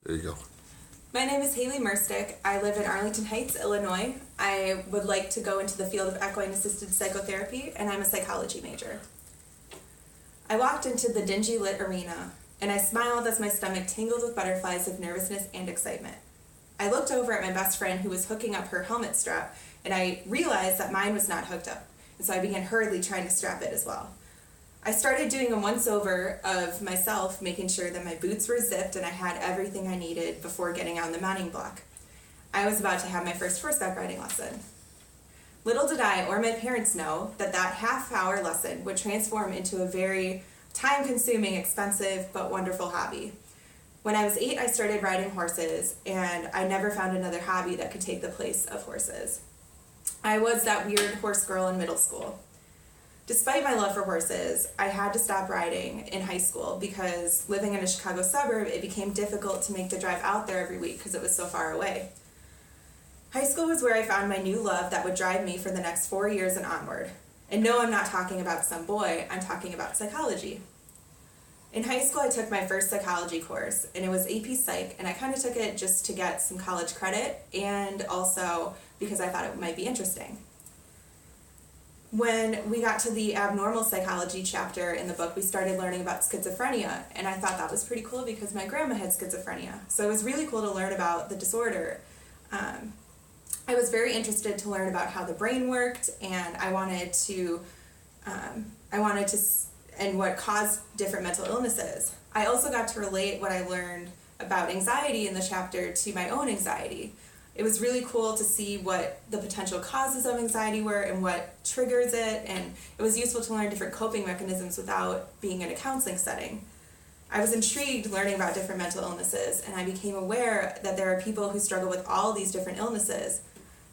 There you go. My name is Haley Merstick. I live in Arlington Heights, Illinois. I would like to go into the field of equine-assisted psychotherapy, and I'm a psychology major. I walked into the dingy lit arena, and I smiled as my stomach tingled with butterflies of nervousness and excitement. I looked over at my best friend who was hooking up her helmet strap, and I realized that mine was not hooked up, and so I began hurriedly trying to strap it as well. I started doing a once-over of myself, making sure that my boots were zipped and I had everything I needed before getting on the mounting block. I was about to have my first horseback riding lesson. Little did I or my parents know that that half-hour lesson would transform into a very time-consuming, expensive, but wonderful hobby. When I was 8, I started riding horses, and I never found another hobby that could take the place of horses. I was that weird horse girl in middle school. Despite my love for horses, I had to stop riding in high school because living in a Chicago suburb, it became difficult to make the drive out there every week because it was so far away. High school was where I found my new love that would drive me for the next 4 years and onward. And no, I'm not talking about some boy, I'm talking about psychology. In high school, I took my first psychology course, and it was AP Psych, and I kind of took it just to get some college credit and also because I thought it might be interesting. When we got to the abnormal psychology chapter in the book, we started learning about schizophrenia, and I thought that was pretty cool because my grandma had schizophrenia. So it was really cool to learn about the disorder. I was very interested to learn about how the brain worked, and I wanted to and what caused different mental illnesses. I also got to relate what I learned about anxiety in the chapter to my own anxiety. It was really cool to see what the potential causes of anxiety were and what triggers it, and it was useful to learn different coping mechanisms without being in a counseling setting. I was intrigued learning about different mental illnesses, and I became aware that there are people who struggle with all these different illnesses.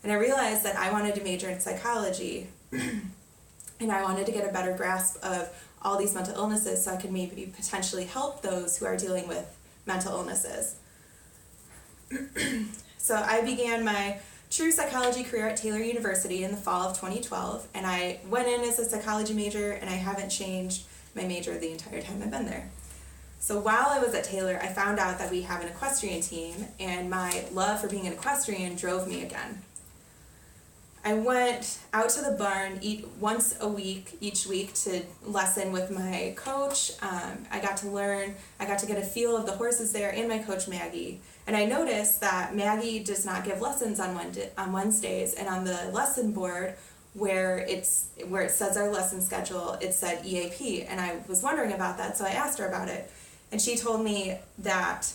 And I realized that I wanted to major in psychology, and I wanted to get a better grasp of all these mental illnesses so I could maybe potentially help those who are dealing with mental illnesses. So I began my true psychology career at Taylor University in the fall of 2012, and I went in as a psychology major, and I haven't changed my major the entire time I've been there. So while I was at Taylor, I found out that we have an equestrian team, and my love for being an equestrian drove me again. I went out to the barn once a week, each week, to lesson with my coach. I got to get a feel of the horses there and my coach Maggie. And I noticed that Maggie does not give lessons on Wednesdays, and on the lesson board where it says our lesson schedule, it said EAP, and I was wondering about that, so I asked her about it. And she told me that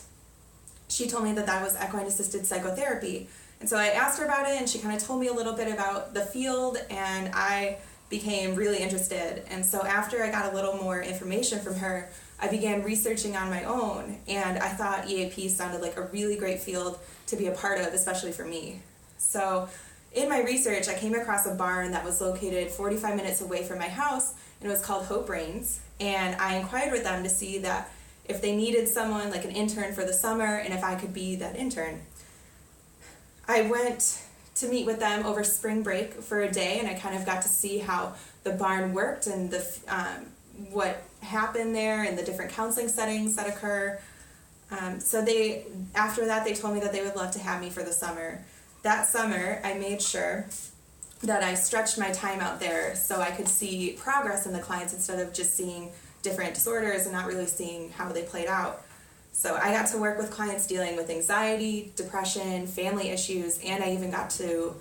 that was equine-assisted psychotherapy. And so I asked her about it, and she kind of told me a little bit about the field, and I became really interested. And so after I got a little more information from her, I began researching on my own, and I thought EAP sounded like a really great field to be a part of, especially for me. So in my research, I came across a barn that was located 45 minutes away from my house, and it was called Hope Reigns, and I inquired with them to see that if they needed someone, like an intern for the summer, and if I could be that intern. I went to meet with them over spring break for a day, and I kind of got to see how the barn worked and what happened there and the different counseling settings that occur. After that, they told me that they would love to have me for the summer. That summer, I made sure that I stretched my time out there so I could see progress in the clients instead of just seeing different disorders and not really seeing how they played out. So I got to work with clients dealing with anxiety, depression, family issues, and I even got to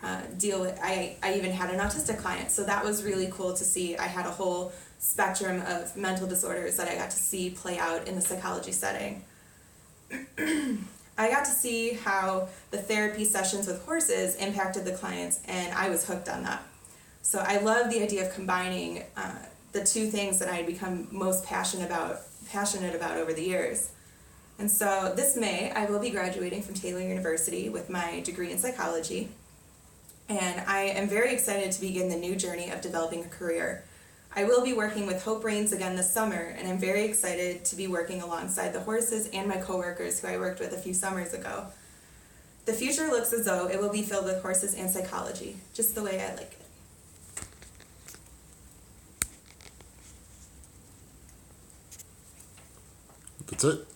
I even had an autistic client. So that was really cool to see. I had a whole spectrum of mental disorders that I got to see play out in the psychology setting. I got to see how the therapy sessions with horses impacted the clients, and I was hooked on that. So I love the idea of combining the two things that I had become most passionate about over the years. And so this May, I will be graduating from Taylor University with my degree in psychology, and I am very excited to begin the new journey of developing a career. I will be working with Hope Reigns again this summer, and I'm very excited to be working alongside the horses and my coworkers who I worked with a few summers ago. The future looks as though it will be filled with horses and psychology, just the way I like it. That's it.